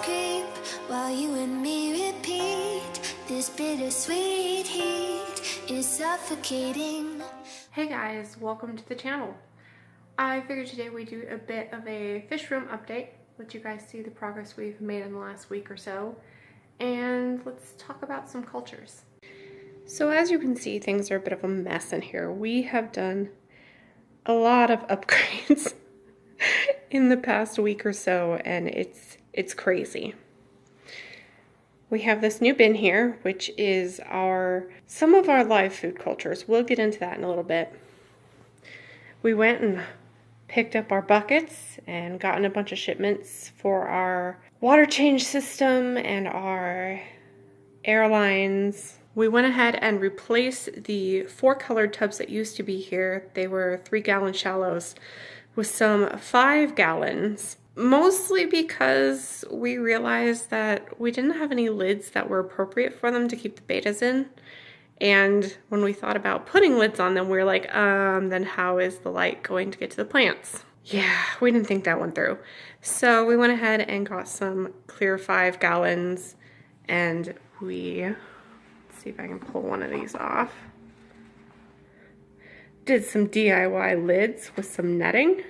creep while you and me repeat. This bittersweet heat is suffocating. Hey guys, welcome to the channel. I figured today we do a bit of a fish room update, let you guys see the progress we've made in the last week or so, and let's talk about some cultures. So as you can see, things are a bit of a mess in here. We have done a lot of upgrades in the past week or so, and it's crazy. We have this new bin here, which is some of our live food cultures. We'll get into that in a little bit. We went and picked up our buckets and gotten a bunch of shipments for our water change system and our airlines. We went ahead and replaced the 4 colored tubs that used to be here. They were 3-gallon shallows with some 5 gallons, mostly because we realized that we didn't have any lids that were appropriate for them to keep the bettas in. And when we thought about putting lids on them, we were like, then how is the light going to get to the plants? Yeah, we didn't think that one through. So we went ahead and got some clear 5 gallons, and let's see if I can pull one of these off. Did some DIY lids with some netting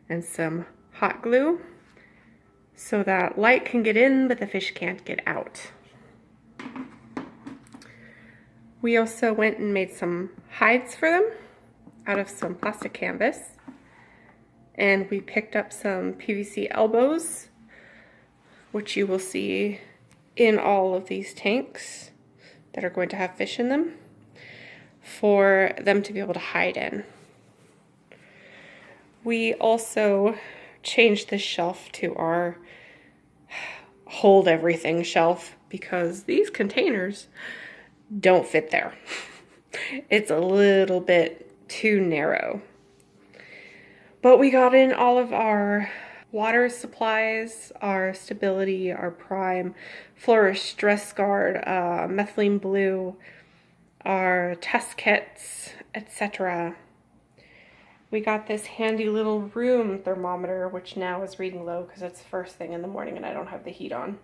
and some hot glue so that light can get in but the fish can't get out. We also went and made some hides for them out of some plastic canvas, and we picked up some PVC elbows, which you will see in all of these tanks that are going to have fish in them, for them to be able to hide in. We also changed the shelf to our hold everything shelf because these containers don't fit there. It's a little bit too narrow. But we got in all of our water supplies, our Stability, our Prime, Flourish, Stress Guard, Methylene Blue, our test kits, etc. We got this handy little room thermometer, which now is reading low because it's first thing in the morning and I don't have the heat on.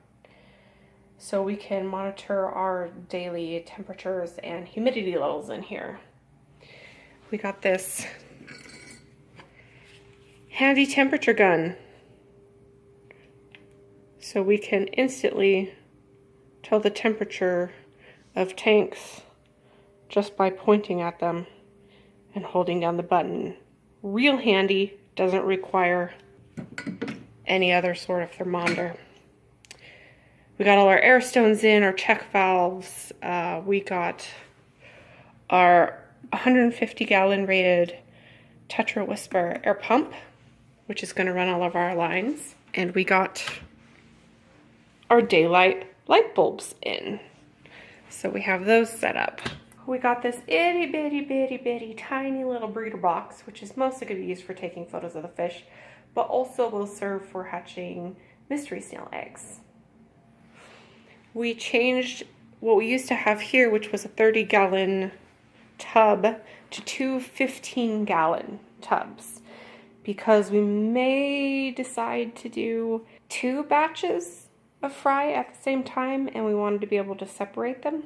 So we can monitor our daily temperatures and humidity levels in here. We got this handy temperature gun, so we can instantly tell the temperature of tanks just by pointing at them and holding down the button. Real handy, doesn't require any other sort of thermometer. We got all our air stones in, our check valves. We got our 150-gallon rated Tetra Whisper air pump, which is going to run all of our lines. And we got our daylight light bulbs in. So we have those set up. We got this itty bitty tiny little breeder box, which is mostly going to be used for taking photos of the fish, but also will serve for hatching mystery snail eggs. We changed what we used to have here, which was a 30-gallon tub, to 2 15-gallon tubs, because we may decide to do 2 batches of fry at the same time, and we wanted to be able to separate them.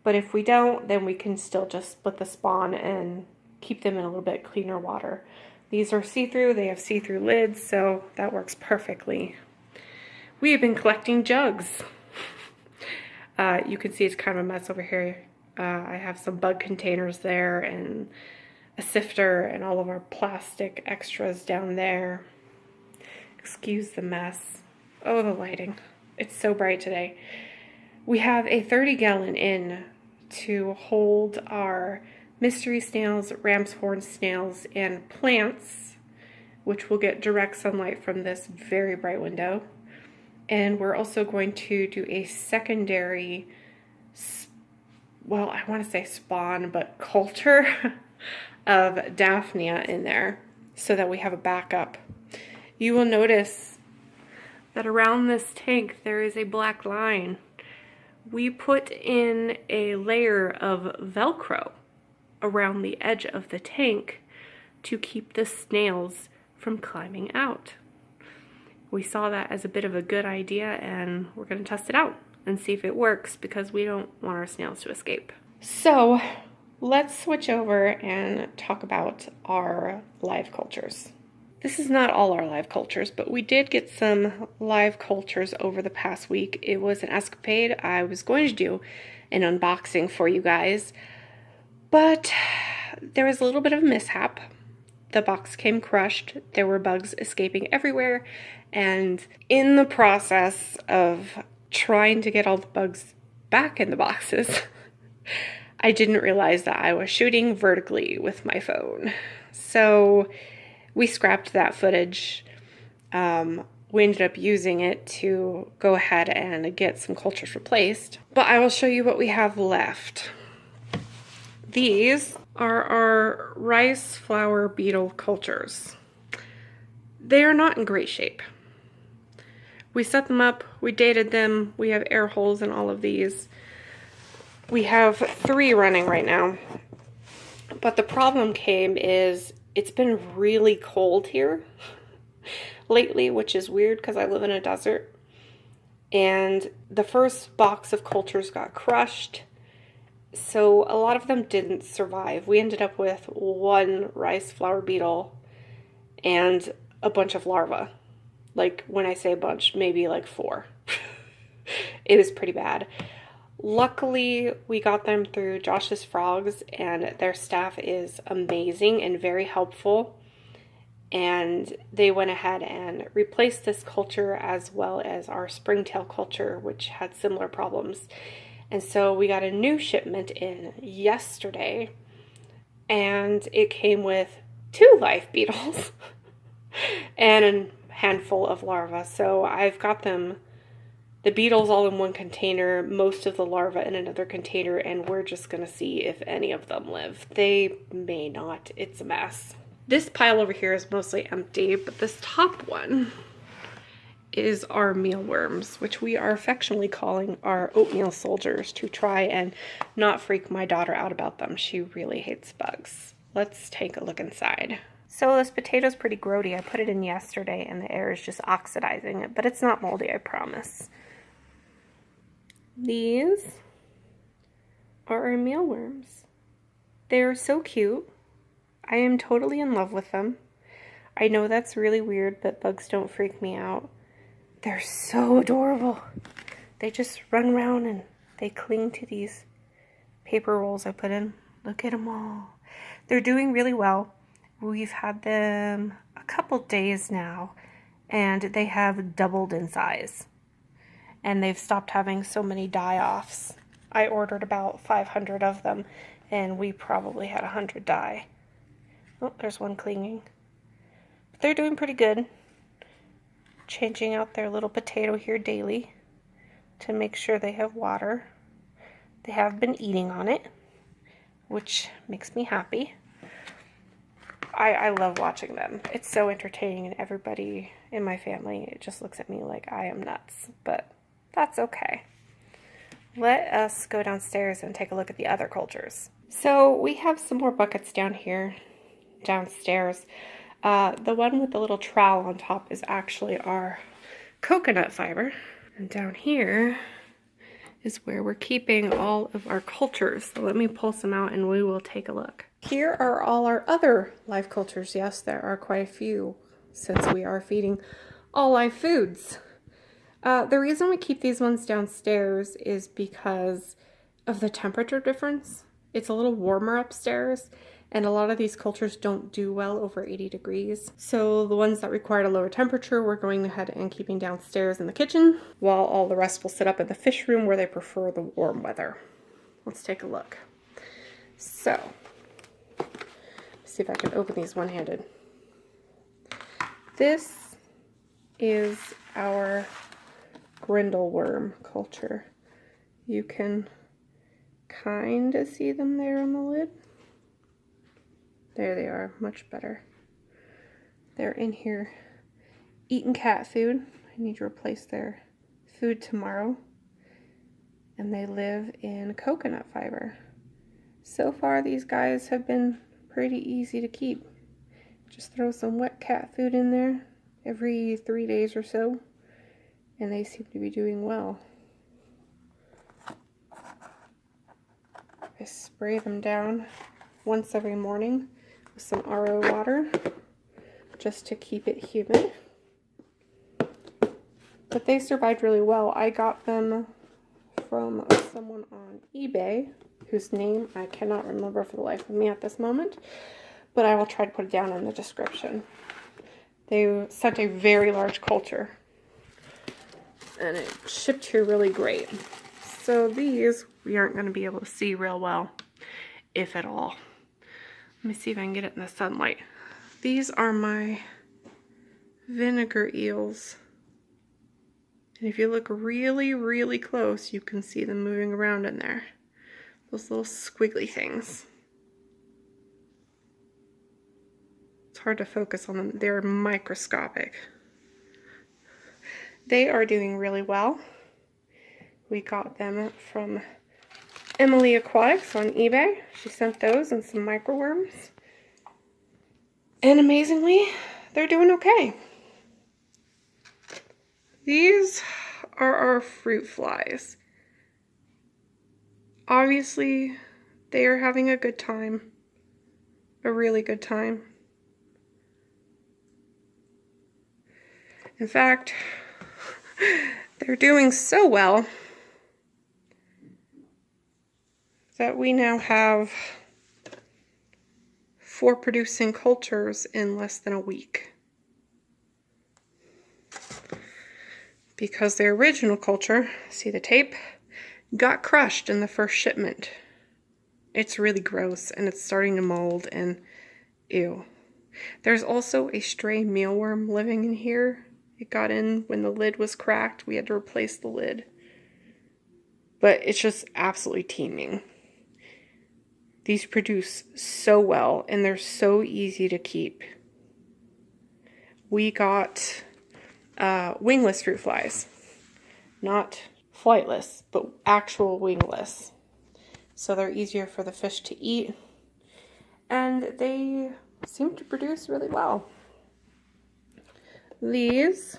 But if we don't, then we can still just split the spawn and keep them in a little bit cleaner water. These are see-through, they have see-through lids, so that works perfectly. We have been collecting jugs. You can see it's kind of a mess over here. I have some bug containers there and a sifter and all of our plastic extras down there. Excuse the mess. Oh, the lighting. It's so bright today. We have a 30-gallon in to hold our mystery snails, ram's horn snails, and plants, which will get direct sunlight from this very bright window. And we're also going to do a secondary, well, I want to say spawn, but culture of Daphnia in there so that we have a backup. You will notice that around this tank there is a black line. We put in a layer of Velcro around the edge of the tank to keep the snails from climbing out. we saw that as a bit of a good idea, and we're going to test it out and see if it works, because we don't want our snails to escape. So let's switch over and talk about our live cultures. This is not all our live cultures, but we did get some live cultures over the past week. It was an escapade. I was going to do an unboxing for you guys, but there was a little bit of a mishap. The box came crushed. There were bugs escaping everywhere, and in the process of trying to get all the bugs back in the boxes, I didn't realize that I was shooting vertically with my phone. So we scrapped that footage. We ended up using it to go ahead and get some cultures replaced. But I will show you what we have left. These are our rice flower beetle cultures. They are not in great shape. We set them up, we dated them, we have air holes in all of these. We have 3 running right now. But the problem came is it's been really cold here lately, which is weird because I live in a desert. And the first box of cultures got crushed, so a lot of them didn't survive. We ended up with 1 rice flower beetle and a bunch of larvae. Like, when I say a bunch, maybe like 4. It was pretty bad. Luckily, we got them through Josh's Frogs, and their staff is amazing and very helpful. And they went ahead and replaced this culture as well as our springtail culture, which had similar problems. And so we got a new shipment in yesterday, and it came with 2 live beetles and a handful of larvae. So I've got them, the beetles all in one container, most of the larvae in another container, and we're just going to see if any of them live. They may not. It's a mess. This pile over here is mostly empty, but this top one is our mealworms, which we are affectionately calling our oatmeal soldiers, to try and not freak my daughter out about them. She really hates bugs. Let's take a look inside. So this potato's pretty grody. I put it in yesterday and the air is just oxidizing it, but it's not moldy, I promise. These are our mealworms. They're so cute. I am totally in love with them. I know that's really weird, but bugs don't freak me out. They're so adorable. They just run around and they cling to these paper rolls I put in. Look at them all. They're doing really well. We've had them a couple days now, and they have doubled in size. And they've stopped having so many die-offs. I ordered about 500 of them, and we probably had 100 die. Oh, there's one clinging. But they're doing pretty good. Changing out their little potato here daily to make sure they have water. They have been eating on it, which makes me happy. I love watching them. It's so entertaining, and everybody in my family just looks at me like I am nuts, but that's okay. Let us go downstairs and take a look at the other cultures. So we have some more buckets down here, downstairs. The one with the little trowel on top is actually our coconut fiber. And down here is where we're keeping all of our cultures. So let me pull some out and we will take a look. Here are all our other live cultures. Yes, there are quite a few since we are feeding all live foods. The reason we keep these ones downstairs is because of the temperature difference. It's a little warmer upstairs, and a lot of these cultures don't do well over 80 degrees. So the ones that required a lower temperature, we're going ahead and keeping downstairs in the kitchen, while all the rest will sit up in the fish room where they prefer the warm weather. Let's take a look. So, let's see if I can open these one-handed. This is our grindleworm culture. You can kind of see them there on the lid. There they are, much better. They're in here eating cat food. I need to replace their food tomorrow. And they live in coconut fiber. So far, these guys have been pretty easy to keep. Just throw some wet cat food in there, every 3 days or so, and they seem to be doing well. I spray them down once every morning with some RO water just to keep it humid. But they survived really well. I got them from someone on eBay whose name I cannot remember for the life of me at this moment, but I will try to put it down in the description. They sent a very large culture and it shipped here really great. So these we aren't going to be able to see real well, if at all. Let me see if I can get it in the sunlight. These are my vinegar eels. And if you look really, really close, you can see them moving around in there. Those little squiggly things. It's hard to focus on them. They're microscopic. They are doing really well. We got them from Emily Aquatics on eBay. She sent those and some microworms. And amazingly, they're doing okay. These are our fruit flies. Obviously, they are having a good time. A really good time. In fact, they're doing so well that we now have 4 producing cultures in less than a week. Because the original culture, see the tape, got crushed in the first shipment. It's really gross and it's starting to mold and ew. There's also a stray mealworm living in here. It got in when the lid was cracked. We had to replace the lid. But it's just absolutely teeming. These produce so well and they're so easy to keep. We got wingless fruit flies. Not flightless, but actual wingless. So they're easier for the fish to eat. And they seem to produce really well. These,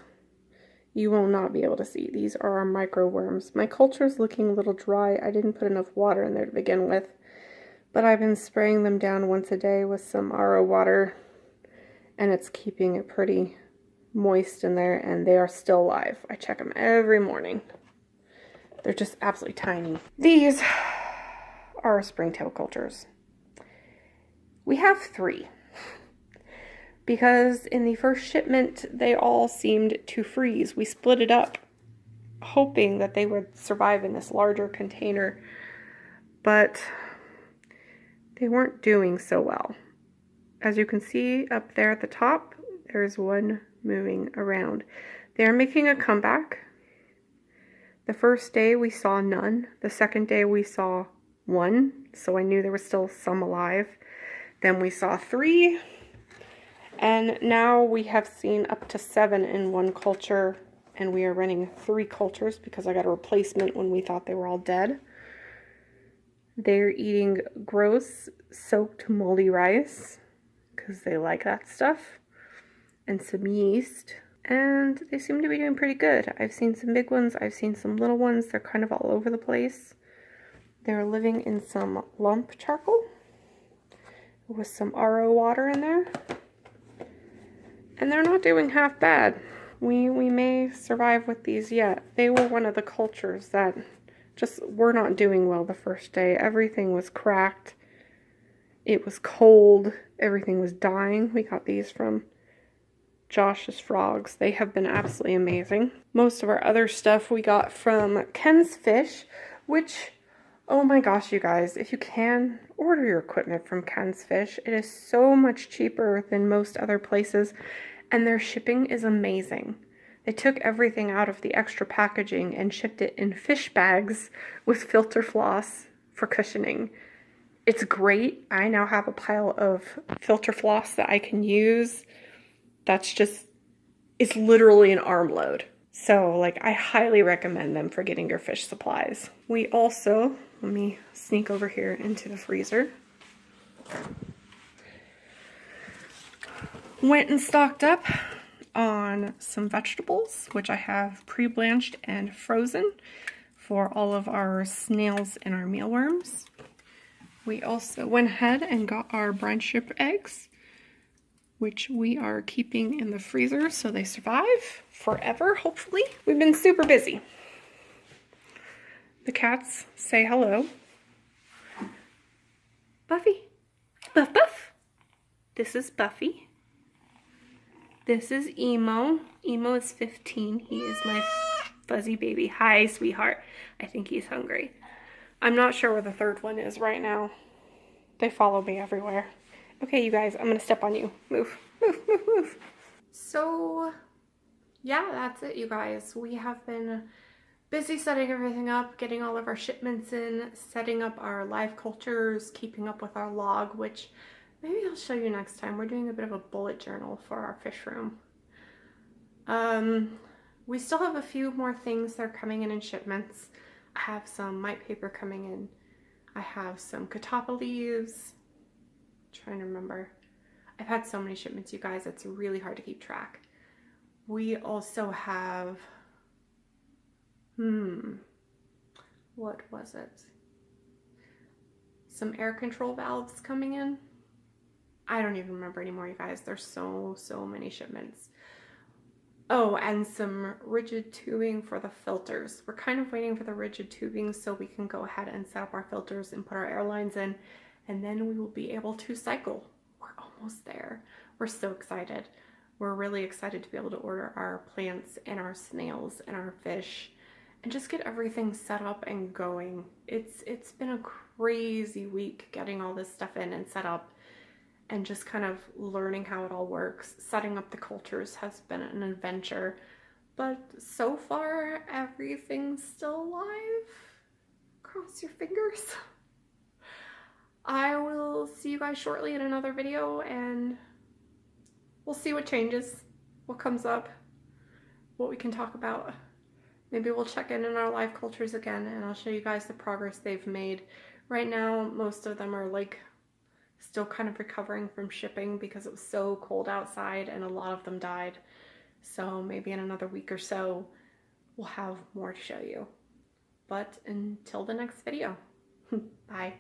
you will not be able to see. These are our micro worms. My culture is looking a little dry. I didn't put enough water in there to begin with. But I've been spraying them down once a day with some RO water. And it's keeping it pretty moist in there. And they are still alive. I check them every morning. They're just absolutely tiny. These are springtail cultures. We have 3. Because in the first shipment, they all seemed to freeze. We split it up, hoping that they would survive in this larger container. But they weren't doing so well. As you can see up there at the top, there's one moving around. They're making a comeback. The first day we saw none. The second day we saw 1, so I knew there was still some alive. Then we saw 3. And now we have seen up to 7 in one culture, and we are running 3 cultures because I got a replacement when we thought they were all dead. They're eating gross, soaked, moldy rice because they like that stuff, and some yeast, and they seem to be doing pretty good. I've seen some big ones, I've seen some little ones. They're kind of all over the place. They're living in some lump charcoal with some RO water in there. And they're not doing half bad. We may survive with these yet. They were one of the cultures that just were not doing well the first day. Everything was cracked. It was cold. Everything was dying. We got these from Josh's Frogs. They have been absolutely amazing. Most of our other stuff we got from Ken's Fish, which, oh my gosh, you guys, if you can, order your equipment from Ken's Fish. It is so much cheaper than most other places, and their shipping is amazing. They took everything out of the extra packaging and shipped it in fish bags with filter floss for cushioning. It's great. I now have a pile of filter floss that I can use. That's just, it's literally an armload. So, like, I highly recommend them for getting your fish supplies. We also, let me sneak over here into the freezer, went and stocked up on some vegetables, which I have pre-blanched and frozen for all of our snails and our mealworms. We also went ahead and got our brine shrimp eggs, which we are keeping in the freezer so they survive forever, hopefully. We've been super busy. The cats say hello. Buffy. Buff Buff. This is Buffy. This is Emo. Emo is 15. He is my fuzzy baby. Hi, sweetheart. I think he's hungry. I'm not sure where the third one is right now. They follow me everywhere. Okay, you guys, I'm gonna step on you. Move, move, move, move. So, yeah, that's it, you guys. We have been busy setting everything up, getting all of our shipments in, setting up our live cultures, keeping up with our log, which maybe I'll show you next time. We're doing a bit of a bullet journal for our fish room. We still have a few more things that are coming in shipments. I have some mite paper coming in. I have some catappa leaves. Trying to remember. I've had so many shipments, you guys, it's really hard to keep track. We also have, what was it? Some air control valves coming in. I don't even remember anymore, you guys. There's so many shipments. Oh, and some rigid tubing for the filters. We're kind of waiting for the rigid tubing so we can go ahead and set up our filters and put our airlines in, and then we will be able to cycle. We're almost there. We're so excited. We're really excited to be able to order our plants and our snails and our fish and just get everything set up and going. It's been a crazy week getting all this stuff in and set up, and just kind of learning how it all works. Setting up the cultures has been an adventure, but so far everything's still alive. Cross your fingers. I will see you guys shortly in another video, and we'll see what changes, what comes up, what we can talk about. Maybe we'll check in our live cultures again, and I'll show you guys the progress they've made. Right now, most of them are like still kind of recovering from shipping because it was so cold outside and a lot of them died. So maybe in another week or so, we'll have more to show you. But until the next video, bye.